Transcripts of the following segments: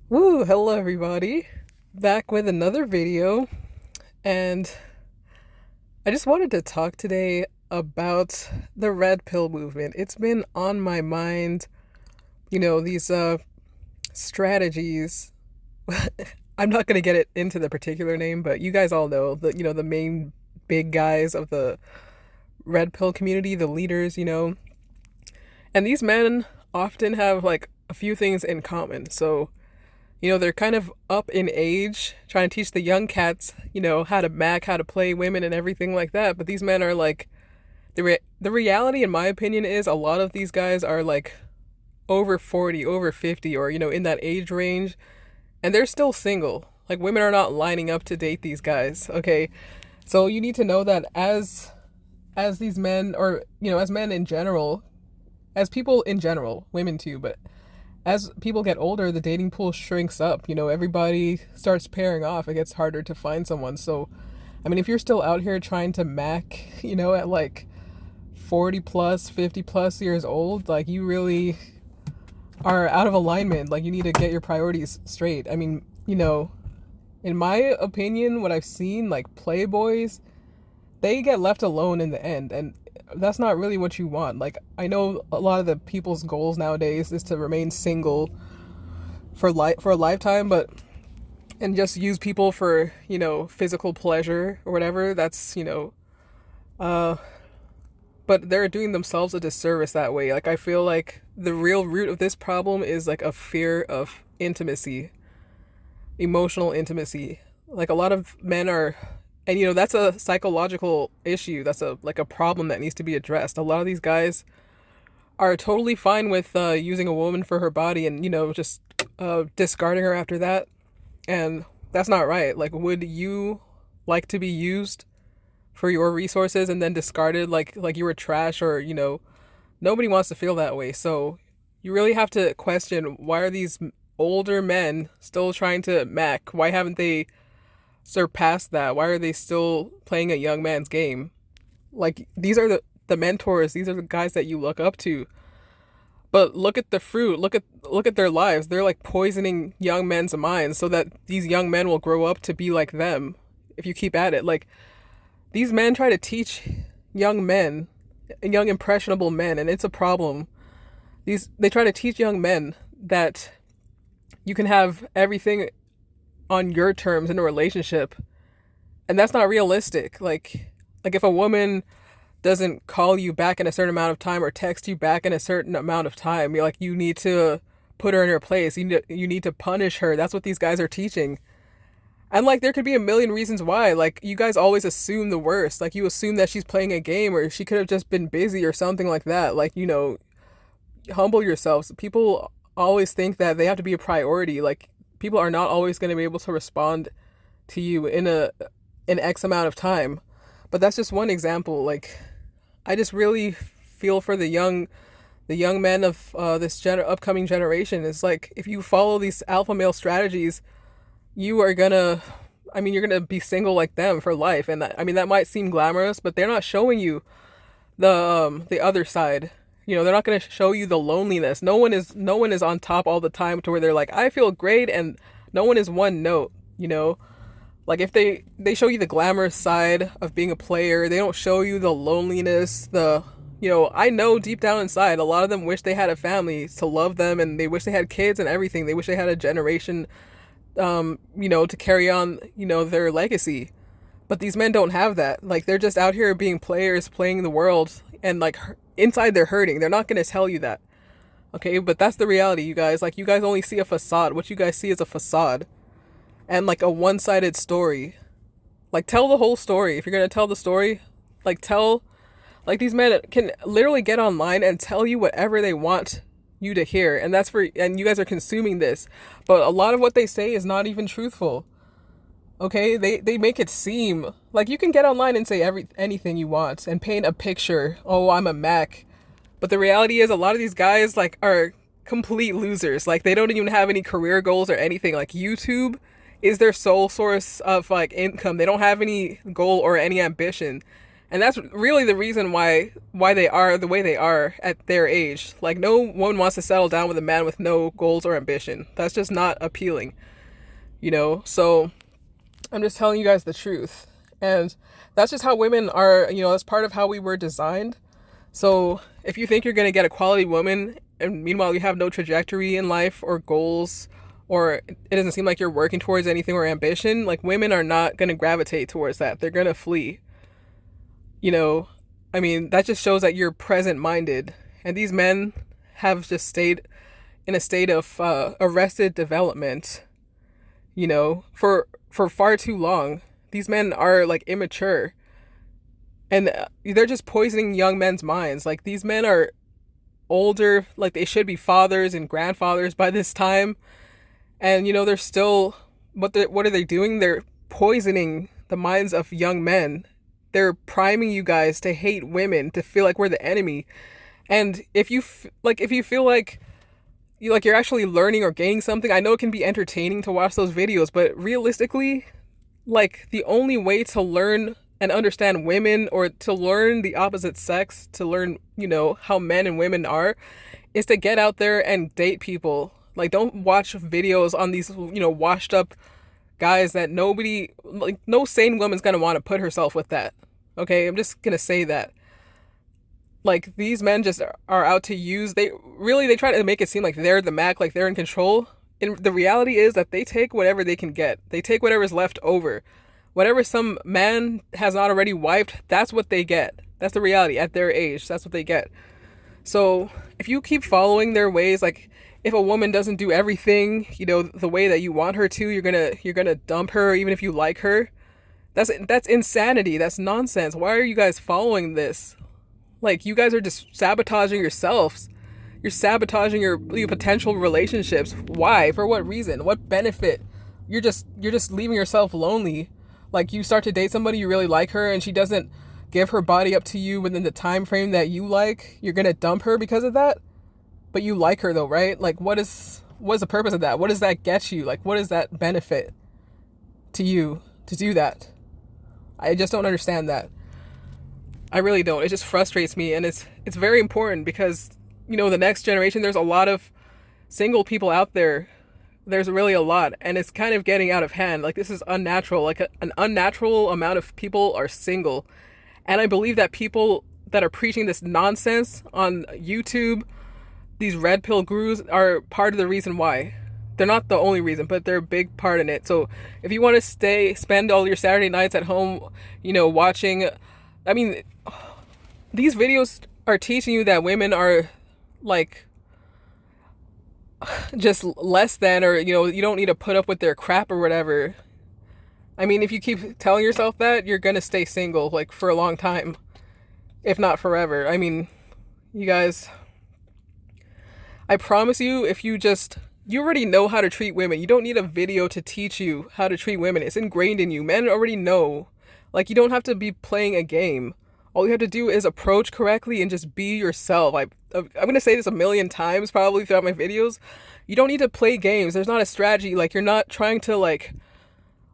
Woo, hello everybody. Back with another video, and I just wanted to talk today about the red pill movement. It's been on my mind, these strategies. I'm not going to get it into the particular name, but you guys all know the main big guys of the red pill community, the leaders. And these men often have like a few things in common. So they're kind of up in age, trying to teach the young cats, how to mac, how to play women and everything like that. But these men are like, the reality, in my opinion, is a lot of these guys are like over 40, over 50, or, in that age range, and they're still single. Like, women are not lining up to date these guys, okay? So you need to know that as these men, or, as men in general, as people in general, women too, but as people get older, the dating pool shrinks up. Everybody starts pairing off. It gets harder to find someone. So, I mean, if you're still out here trying to mac, at like 40 plus, 50 plus years old, like you really are out of alignment. Like you need to get your priorities straight. I mean, in my opinion, what I've seen, like playboys, they get left alone in the end. And that's not really what you want. Like, I know a lot of the people's goals nowadays is to remain single for a lifetime, but and just use people for physical pleasure or whatever. That's uh but they're doing themselves a disservice that way. Like, I feel like the real root of this problem is like a fear of intimacy, emotional intimacy. Like, a lot of men are, and that's a psychological issue. That's a problem that needs to be addressed. A lot of these guys are totally fine with using a woman for her body and just discarding her after that, and that's not right. Like, would you like to be used for your resources and then discarded like you were trash, or nobody wants to feel that way. So you really have to question, why are these older men still trying to mac? Why haven't they surpassed that? Why are they still playing a young man's game? Like, these are the mentors, these are the guys that you look up to. But look at the fruit. Look at their lives. They're like poisoning young men's minds so that these young men will grow up to be like them. If you keep at it, like, these men try to teach young men, young impressionable men, and it's a problem. They try to teach young men that you can have everything on your terms in a relationship, and that's not realistic. Like if a woman doesn't call you back in a certain amount of time or text you back in a certain amount of time, you need to put her in her place. You need to punish her. That's what these guys are teaching. And like, there could be a million reasons why. Like, you guys always assume the worst. Like, you assume that she's playing a game, or she could have just been busy or something like that. Like, humble yourselves. People always think that they have to be a priority. Like, people are not always going to be able to respond to you in an X amount of time. But that's just one example. Like, I just really feel for the young men of upcoming generation. Is like, if you follow these alpha male strategies, you are gonna, I mean, you're gonna be single like them for life. And that, I mean, that might seem glamorous, but they're not showing you the other side. They're not gonna show you the loneliness. No one is on top all the time to where they're like, I feel great, and no one is one note. Like, if they show you the glamorous side of being a player, they don't show you the loneliness. I know deep down inside, a lot of them wish they had a family to love them, and they wish they had kids and everything. They wish they had a generation, to carry on, their legacy. But these men don't have that. Like, they're just out here being players, playing the world, and like, inside they're hurting. They're not going to tell you that. Okay, but that's the reality, you guys. Like, you guys only see a facade. What you guys see is a facade and like a one-sided story. Like, tell the whole story. If you're going to tell the story, like, like, these men can literally get online and tell you whatever they want you to hear, and you guys are consuming this. But a lot of what they say is not even truthful. Okay, they make it seem like you can get online and say anything you want and paint a picture. Oh, I'm a Mac. But the reality is, a lot of these guys like are complete losers. Like, they don't even have any career goals or anything. Like, YouTube is their sole source of like income. They don't have any goal or any ambition. And that's really the reason why they are the way they are at their age. Like, no one wants to settle down with a man with no goals or ambition. That's just not appealing, you know? So I'm just telling you guys the truth. And that's just how women are, you know, that's part of how we were designed. So if you think you're going to get a quality woman and meanwhile you have no trajectory in life or goals, or it doesn't seem like you're working towards anything or ambition, like, women are not going to gravitate towards that. They're going to flee. You know, I mean, that just shows that you're present minded. And these men have just stayed in a state of arrested development, you know, for far too long. These men are like immature, and they're just poisoning young men's minds. Like, these men are older, like they should be fathers and grandfathers by this time. And you know, they're still, what are they doing? They're poisoning the minds of young men. They're priming you guys to hate women, to feel like we're the enemy. And if you if you feel like you're actually learning or gaining something, I know it can be entertaining to watch those videos, but realistically, like, the only way to learn and understand women, or to learn the opposite sex, to learn, you know, how men and women are, is to get out there and date people. Like, don't watch videos on these, you know, washed up guys that nobody, like, no sane woman's gonna want to put herself with that. Okay, I'm just gonna say that. Like, these men just are out to use, they try to make it seem like they're the Mac, like they're in control. And the reality is that they take whatever they can get. They take whatever's left over. Whatever some man has not already wiped, that's what they get. That's the reality at their age. That's what they get. So if you keep following their ways, like, if a woman doesn't do everything, you know, the way that you want her to, you're gonna dump her even if you like her. That's insanity. That's nonsense. Why are you guys following this? Like, you guys are just sabotaging yourselves. You're sabotaging your potential relationships. Why? For what reason? What benefit? You're just leaving yourself lonely. Like, you start to date somebody, you really like her, and she doesn't give her body up to you within the time frame that you like. You're gonna dump her because of that? But you like her though, right? Like, what is the purpose of that? What does that get you? Like, what is that benefit to you to do that? I just don't understand that. I really don't. It just frustrates me, and it's very important because, you know, the next generation, there's a lot of single people out there. There's really a lot, and it's kind of getting out of hand. Like, this is unnatural. Like, an unnatural amount of people are single. And I believe that people that are preaching this nonsense on YouTube, these red pill gurus, are part of the reason why. They're not the only reason, but they're a big part in it. So if you want to spend all your Saturday nights at home, you know, watching, I mean, these videos are teaching you that women are, like, just less than, or, you know, you don't need to put up with their crap or whatever. I mean, if you keep telling yourself that, you're gonna stay single, like, for a long time, if not forever. I mean, you guys, I promise you, if you already know how to treat women. You don't need a video to teach you how to treat women. It's ingrained in you. Men already know. Like, you don't have to be playing a game. All you have to do is approach correctly and just be yourself. I'm going to say this a million times probably throughout my videos. You don't need to play games. There's not a strategy. Like, you're not trying to, like,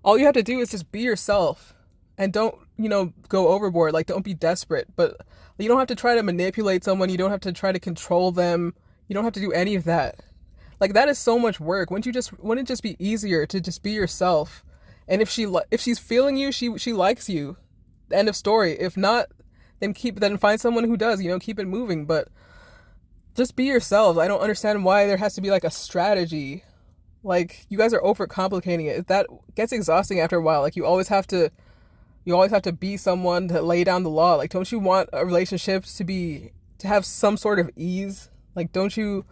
all you have to do is just be yourself. And don't, you know, go overboard. Like, don't be desperate. But you don't have to try to manipulate someone. You don't have to try to control them. You don't have to do any of that. Like, that is so much work. Wouldn't it just be easier to just be yourself? And if she's feeling you, she likes you. End of story. If not, then find someone who does, you know, keep it moving. But just be yourselves. I don't understand why there has to be, like, a strategy. Like, you guys are overcomplicating it. That gets exhausting after a while. Like, you always have to be someone to lay down the law. Like, don't you want a relationship to have some sort of ease? Like, don't you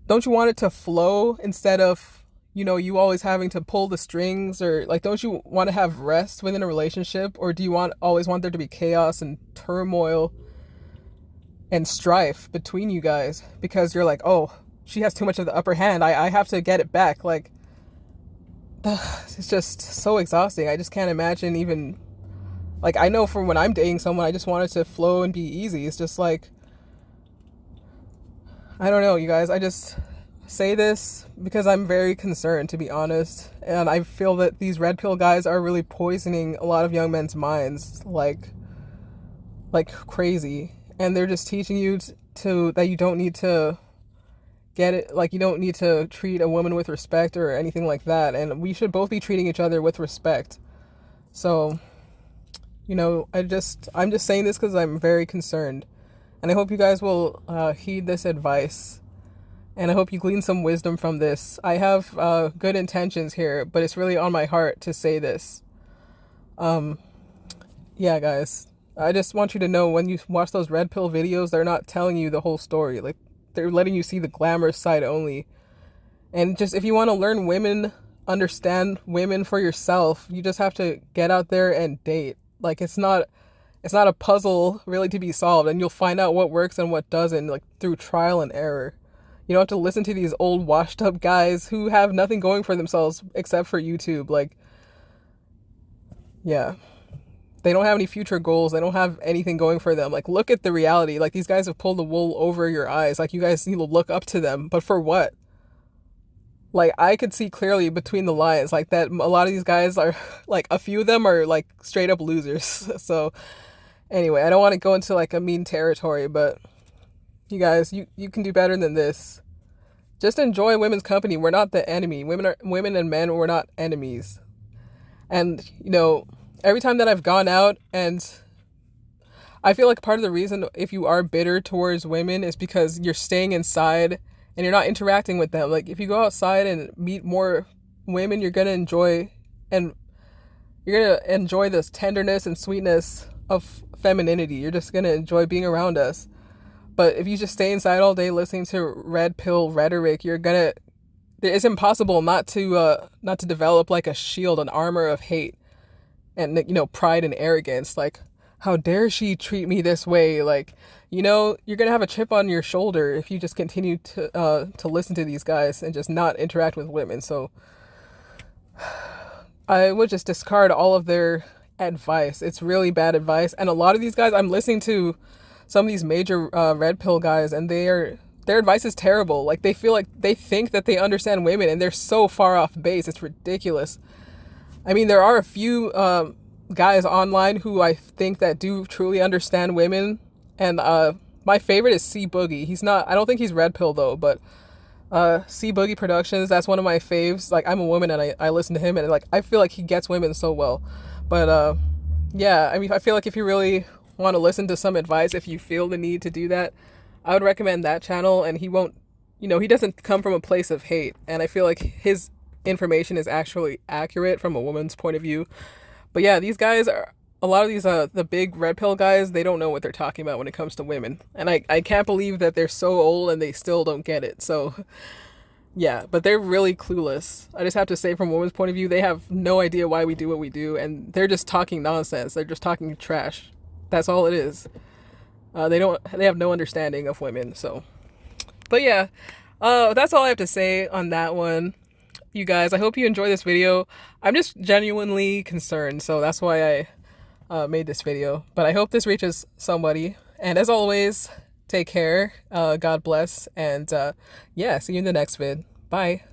want it to flow instead of, you know, you always having to pull the strings? Or, like, don't you want to have rest within a relationship? Or do you always want there to be chaos and turmoil and strife between you guys because you're like, oh, she has too much of the upper hand, I have to get it back? Like, it's just so exhausting. I just can't imagine even, like, I know from when I'm dating someone, I just want it to flow and be easy. It's just like, I don't know, you guys. I just say this because I'm very concerned, to be honest. And I feel that these red pill guys are really poisoning a lot of young men's minds. Like, like crazy, and they're just teaching you to that you don't need to get it, like you don't need to treat a woman with respect or anything like that, and we should both be treating each other with respect. So, I'm just saying this because I'm very concerned, and I hope you guys will heed this advice, and I hope you glean some wisdom from this. I have good intentions here, but it's really on my heart to say this. Yeah, guys, I just want you to know, when you watch those red pill videos, they're not telling you the whole story. Like, they're letting you see the glamorous side only. And just, if you want to learn women, understand women for yourself, you just have to get out there and date. Like, it's not a puzzle really to be solved, and you'll find out what works and what doesn't, like through trial and error. You don't have to listen to these old washed up guys who have nothing going for themselves except for YouTube. Like, yeah. They don't have any future goals. They don't have anything going for them. Like, look at the reality. Like, these guys have pulled the wool over your eyes. Like, you guys need to look up to them. But for what? Like, I could see clearly between the lines, like, that a lot of these guys are, like, a few of them are, like, straight up losers. So, anyway, I don't want to go into, like, a mean territory, but you guys, you can do better than this. Just enjoy women's company. We're not the enemy. Women and men, we're not enemies. And, every time that I've gone out, and I feel like part of the reason if you are bitter towards women is because you're staying inside and you're not interacting with them. Like, if you go outside and meet more women, you're going to enjoy, and you're going to enjoy this tenderness and sweetness of femininity. You're just going to enjoy being around us. But if you just stay inside all day listening to red pill rhetoric, it's impossible not to develop like a shield, an armor of hate and, pride and arrogance. Like, how dare she treat me this way? Like, you're gonna have a chip on your shoulder if you just continue to listen to these guys and just not interact with women. So I would just discard all of their advice. It's really bad advice, and a lot of these guys, I'm listening to some of these major red pill guys, and their advice is terrible. Like, they feel like they think that they understand women, and they're so far off base. It's ridiculous. I mean, there are a few guys online who I think that do truly understand women, and my favorite is C Boogie. I don't think he's red pill though, but C Boogie Productions, that's one of my faves. Like, I'm a woman, and I listen to him, and like, I feel like he gets women so well. But yeah, I mean, I feel like if you really want to listen to some advice, if you feel the need to do that, I would recommend that channel. And he won't, he doesn't come from a place of hate, and I feel like his information is actually accurate from a woman's point of view. But yeah, these guys are, a lot of these the big red pill guys, they don't know what they're talking about when it comes to women, and I can't believe that they're so old and they still don't get it. So yeah, but they're really clueless. I just have to say, from a woman's point of view, they have no idea why we do what we do, and they're just talking nonsense. They're just talking trash. That's all it is. They have no understanding of women. So, but yeah, that's all I have to say on that one. You guys, I hope you enjoy this video. I'm just genuinely concerned, so that's why I made this video. But I hope this reaches somebody. And as always, take care. God bless. And yeah, see you in the next vid. Bye.